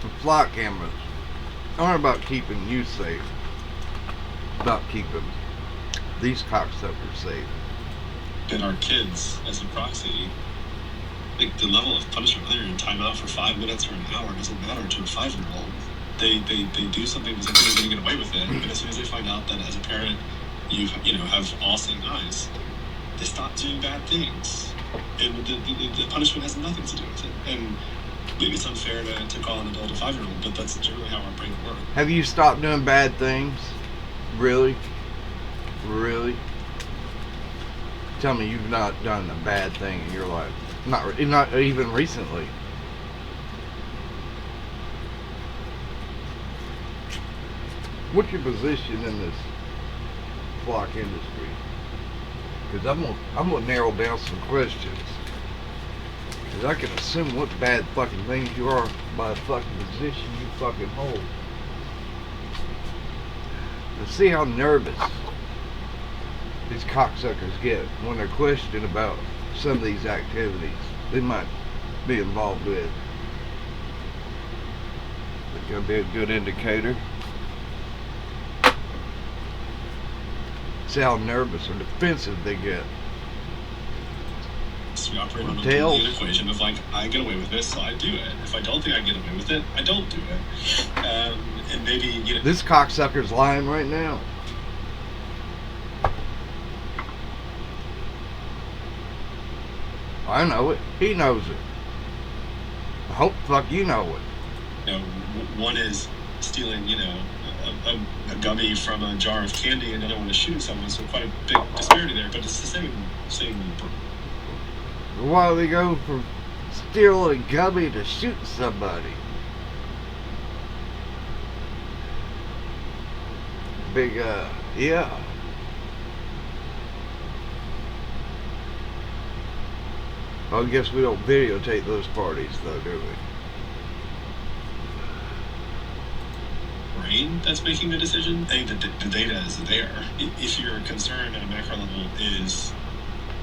The flock cameras aren't about keeping you safe. About keeping these cocksuckers safe. And our kids, as a proxy, like the level of punishment, whether you're in timeout for 5 minutes or an hour, doesn't matter to a 5-year-old. They do something because they think they're going to get away with it, but as soon as they find out that as a parent you have all-seeing eyes, they stop doing bad things, and the punishment has nothing to do with it. And maybe it's unfair to call an adult a 5-year-old, but that's generally how our brain works. Have you stopped doing bad things? Really? Really? Tell me you've not done a bad thing in your life. Not even recently. What's your position in this flock industry? Because I'm gonna narrow down some questions. Because I can assume what bad fucking things you are by the fucking position you fucking hold. To see how nervous these cocksuckers get when they're questioned about some of these activities they might be involved with. It's gonna be a good indicator. See how nervous or defensive they get. So we operate on a Boolean equation of like, I get away with this, so I do it. If I don't think I get away with it, I don't do it. And maybe this cocksucker's lying right now. I know it. He knows it. I hope fuck you know it. One is stealing, a gummy from a jar of candy, and another one is shooting someone. So quite a big disparity there, but it's the same. Why do they go from stealing a gummy to shooting somebody? Big, yeah. Well, I guess we don't videotape those parties, though, do we? Brain that's making the decision. I think the data is there. If your concern at a macro level is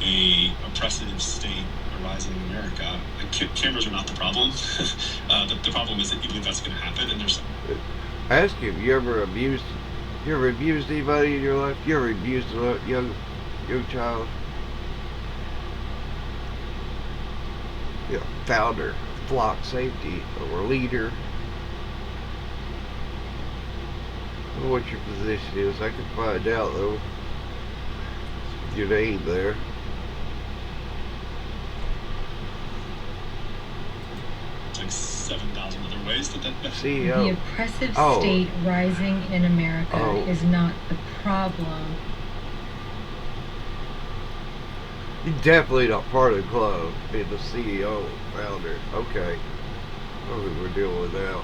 a oppressive state arising in America, cameras are not the problem. The problem is that you believe that's going to happen, and there's. I ask you ever abused anybody in your life? You ever abused a young child? Founder of flock safety or leader. I don't know what your position is. I can find out though. Your name there. It's like 7,000 other ways that CEO. The oppressive state rising in America is not the problem. You're definitely not part of the club, being the CEO, founder. Okay. What we're dealing with now.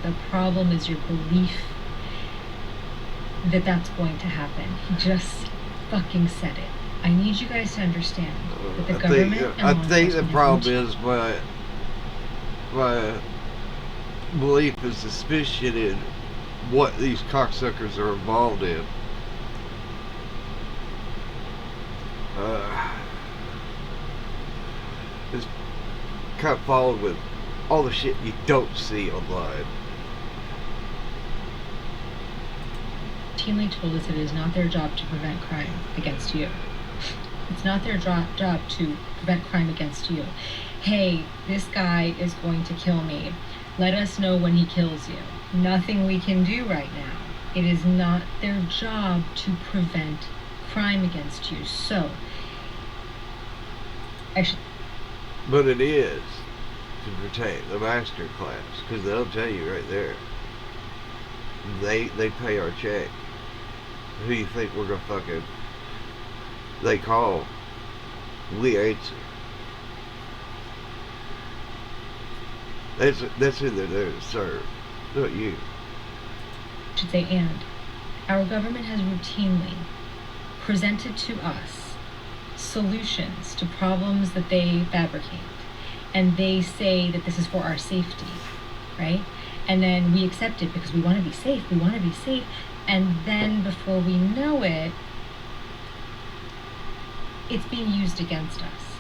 The problem is your belief that that's going to happen. He just fucking said it. I need you guys to understand that the government I think the problem is my belief is suspicion in what these cocksuckers are involved in. It's kind of followed with all the shit you don't see online. Routinely told us that it is not their job to prevent crime against you. It's not their job to prevent crime against you. Hey, this guy is going to kill me. Let us know when he kills you. Nothing we can do right now. It is not their job to prevent crime against you. So, actually, but it is to protect the master class, because they'll tell you right there. They pay our check. Who you think we're gonna fucking? They call. We answer. That's who they're there to serve, not you. I should say, and our government has routinely presented to us solutions to problems that they fabricate, and they say that this is for our safety, right? And then we accept it because we want to be safe. And then before we know it, it's being used against us.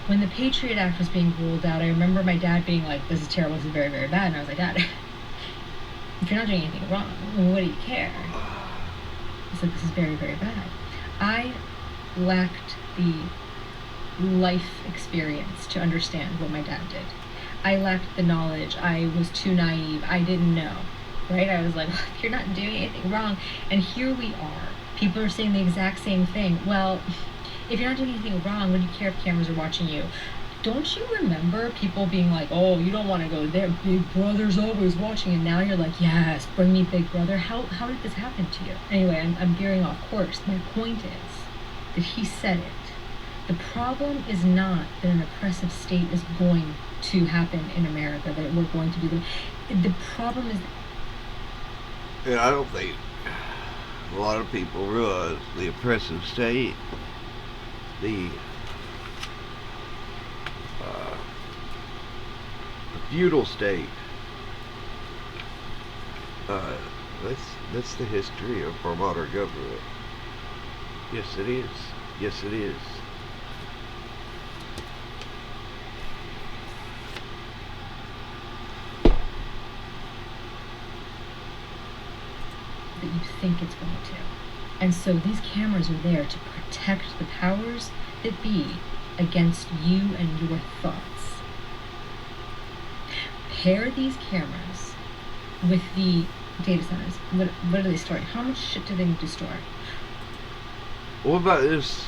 when the Patriot Act was being ruled out, I remember my dad being like, this is terrible, this is very, very bad. And I was like, Dad, if you're not doing anything wrong, what do you care? He's like, this is very, very bad. I lacked the life experience to understand what my dad did. I lacked the knowledge. I was too naive. I didn't know, right? I was like, if you're not doing anything wrong. And here we are. People are saying the exact same thing. Well, if you're not doing anything wrong, what do you care if cameras are watching you? Don't you remember people being like, oh, you don't want to go there, Big Brother's always watching, and now you're like, yes, bring me Big Brother. How did this happen to you? Anyway, I'm veering off course. My point is that he said it. The problem is not that an oppressive state is going to happen in America, that we're going to do them. The problem is... And I don't think a lot of people realize the oppressive state, the feudal state. That's the history of our modern government. Yes, it is. Yes, it is. That you think it's going to. And so these cameras are there to protect the powers that be against you and your thoughts. Pair these cameras with the data centers. What are they storing? How much shit do they need to store? What about this?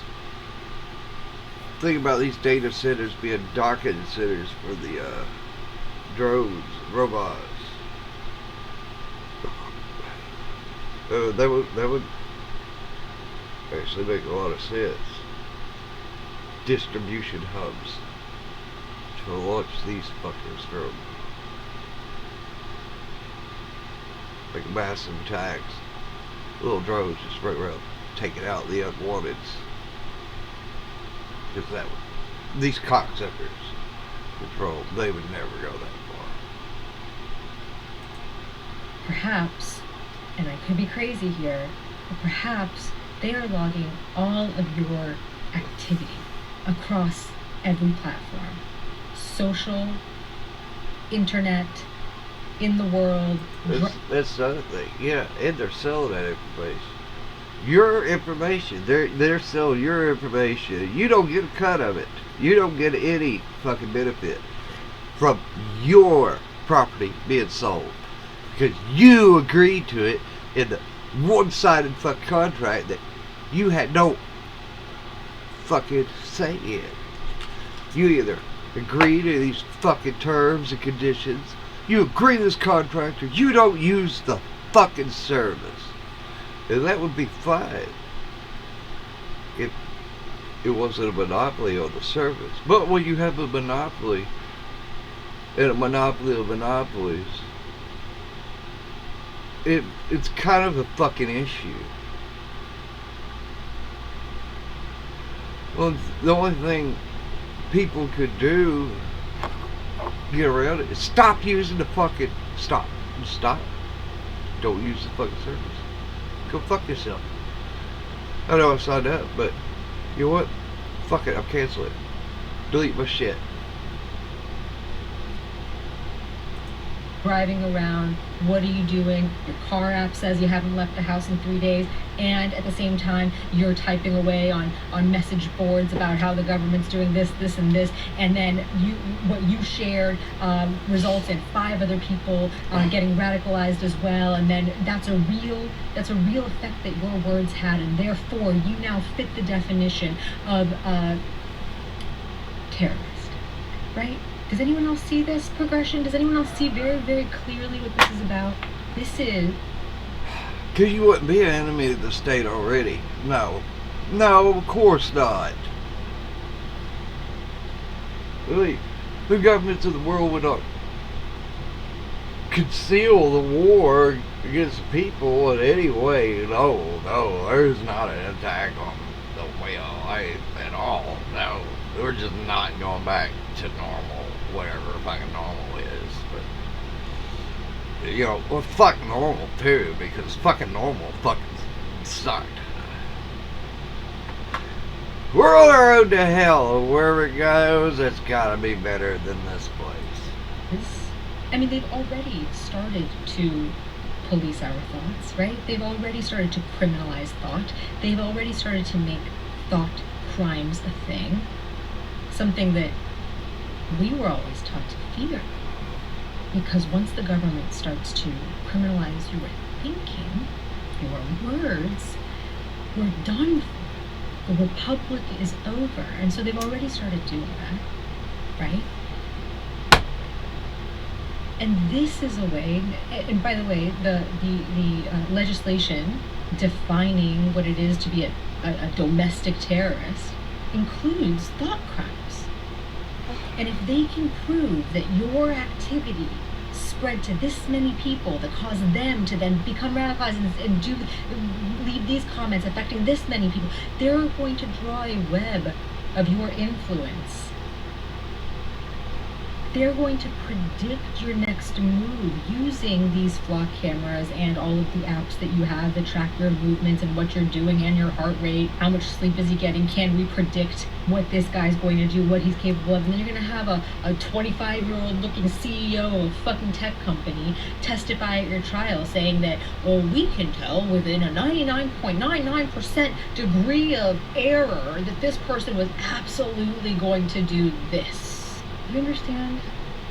Think about these data centers being docking centers for the drones, robots. That would actually make a lot of sense. Distribution hubs to launch these fuckers from. Like massive attacks. Little drones just right around taking out the unwanteds. Because that would, these cocksuckers control, they would never go that far. Perhaps, and I could be crazy here, but perhaps they are logging all of your activity across every platform. Social, internet, in the world. That's the other thing. Yeah, and they're selling that information. Your information. They're selling your information. You don't get a cut of it. You don't get any fucking benefit from your property being sold. Because you agreed to it in the one-sided fucking contract that you had no fucking say in. You either agree to these fucking terms and conditions, you agree to this contract, or you don't use the fucking service. And that would be fine if it wasn't a monopoly on the service. But when you have a monopoly, and a monopoly of monopolies, it's kind of a fucking issue. Well, the only thing people could do get around it is stop using the fucking stop. Don't use the fucking service. Go fuck yourself. I know I signed up, but you know what? Fuck it, I'll cancel it. Delete my shit. Driving around, what are you doing? Your car app says you haven't left the house in 3 days, and at the same time you're typing away on message boards about how the government's doing this, and this, and then what you shared results in 5 other people getting radicalized as well, and then that's a real effect that your words had, and therefore you now fit the definition of terrorist, right? Does anyone else see this progression? Does anyone else see very, very clearly what this is about? This is... Because you wouldn't be an enemy of the state already. No, of course not. Really, the governments of the world would not conceal the war against the people in any way. No, there's not an attack on the will at all. No, we're just not going back to normal. Whatever fucking normal is, but you know, well, fuck normal too, because fucking normal fucking sucked. We're on the road to hell. Wherever it goes, it's got to be better than this place. I mean, they've already started to police our thoughts, right? They've already started to criminalize thought. They've already started to make thought crimes a thing. Something that we were always taught to fear. Because once the government starts to criminalize your thinking, your words, we're done for. The republic is over. And so they've already started doing that, right? And this is a way, and by the way, the legislation defining what it is to be a domestic terrorist includes thought crimes. And if they can prove that your activity spread to this many people that cause them to then become radicalized and leave these comments affecting this many people, they're going to draw a web of your influence. They're going to predict your next move using these flock cameras and all of the apps that you have that track your movements and what you're doing and your heart rate. How much sleep is he getting? Can we predict what this guy's going to do, what he's capable of? And then you're going to have a 25-year-old looking CEO of a fucking tech company testify at your trial saying that, well, we can tell within a 99.99% degree of error that this person was absolutely going to do this. You understand?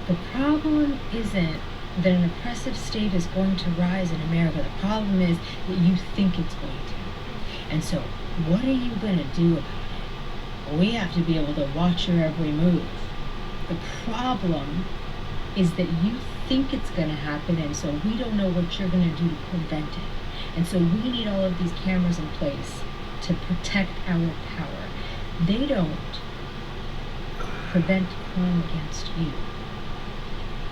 The problem isn't that an oppressive state is going to rise in America. The problem is that you think it's going to. And so, what are you going to do about it? We have to be able to watch your every move. The problem is that you think it's going to happen, and so we don't know what you're going to do to prevent it. And so we need all of these cameras in place to protect our power. They don't prevent crime against you.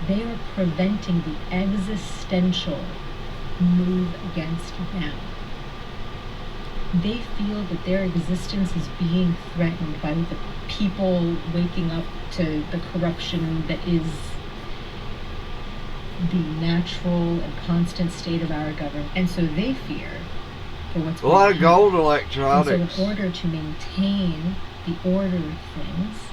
They are preventing the existential move against them. They feel that their existence is being threatened by the people waking up to the corruption that is the natural and constant state of our government. And so they fear for what's A lot of gold and electronics. so in order to maintain the order of things,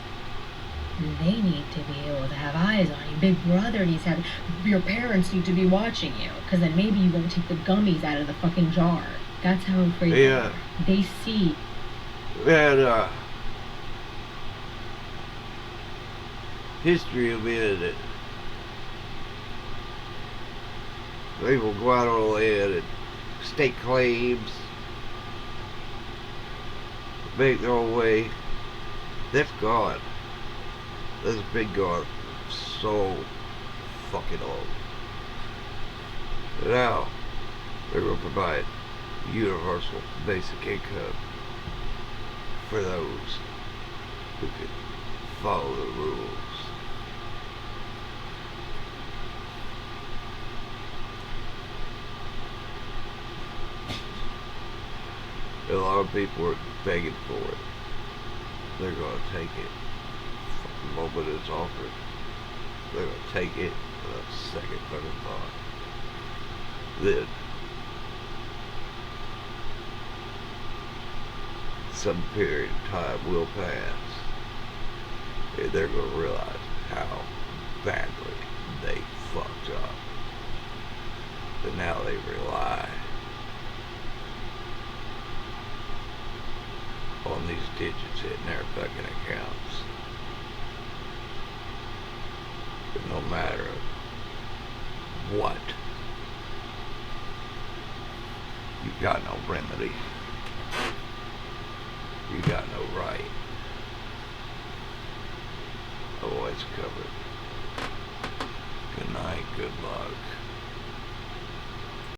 they need to be able to have eyes on you. Big brother needs to have, your parents need to be watching you, because then maybe you won't take the gummies out of the fucking jar. That's how afraid they are. They see. And history of it, that people go out on a limb and stake claims, make their own way. That's gone. That's been gone so fucking long. Now they're going to provide universal basic income for those who can follow the rules. A lot of people are begging for it. They're going to take it. The moment it's offered, they're going to take it without a second fucking thought. Then, some period of time will pass, and they're going to realize how badly they fucked up. And now they rely on these digits in their fucking accounts. But no matter what, you got no remedy. You got no right. Always covered.